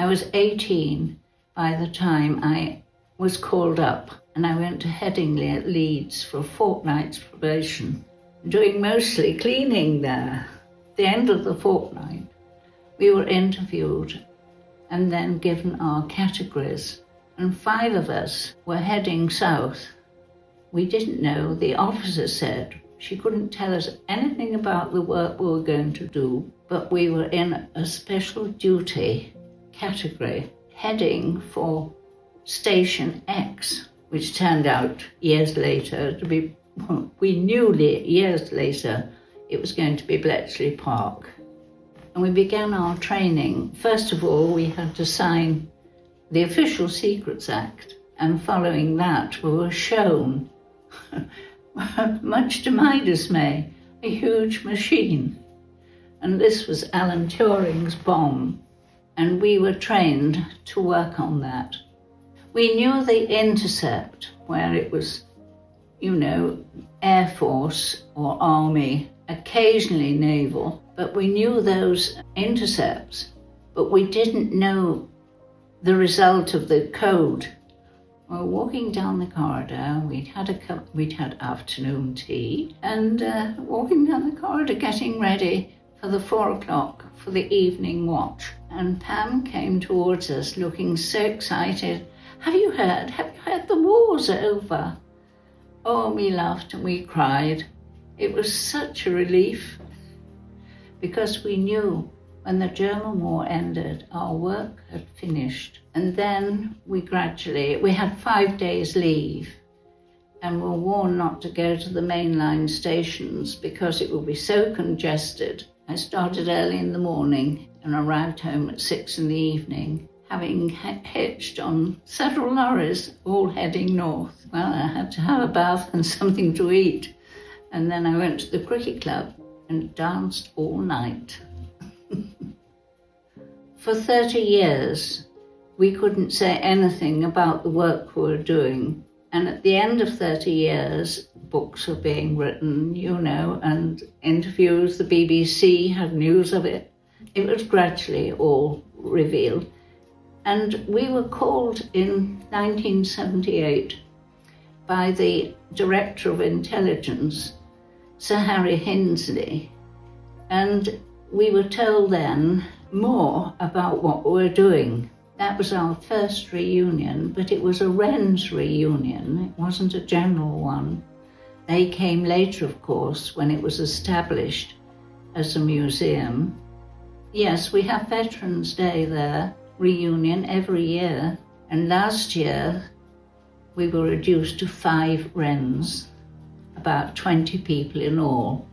I was 18 by the time I was called up, and I went to Headingley at Leeds for a fortnight's probation, doing mostly cleaning there. At the end of the fortnight, we were interviewed and then given our categories, and 5 of us were heading south. We didn't know. The officer said she couldn't tell us anything about the work we were going to do, but we were in a special duty category, heading for Station X, which turned out years later to be, we knew years later it was going to be Bletchley Park. And we began our training. First of all, we had to sign the Official Secrets Act, and following that, we were shown, much to my dismay, a huge machine. And this was Alan Turing's bomb, and we were trained to work on that. We knew the intercept, where it was, Air Force or Army, occasionally naval, but we knew those intercepts, but we didn't know the result of the code. We were walking down the corridor, we'd had afternoon tea, and walking down the corridor getting ready for the 4 o'clock for the evening watch. And Pam came towards us looking so excited. Have you heard the war's over? Oh, we laughed and we cried. It was such a relief, because we knew when the German war ended, our work had finished. And then we had 5 days leave, and were warned not to go to the mainline stations because it would be so congested. I started early in the morning and arrived home at 6 in the evening, having hitched on several lorries, all heading north. Well, I had to have a bath and something to eat. And then I went to the cricket club and danced all night. For 30 years, we couldn't say anything about the work we were doing. And at the end of 30 years, books were being written, and interviews. The BBC had news of it. It was gradually all revealed. And we were called in 1978 by the Director of Intelligence, Sir Harry Hinsley, and we were told then more about what we were doing. That was our first reunion, but it was a Wren's reunion. It wasn't a general one. They came later, of course, when it was established as a museum. Yes, we have Veterans Day there, reunion every year. And last year, we were reduced to 5 Wrens, about 20 people in all.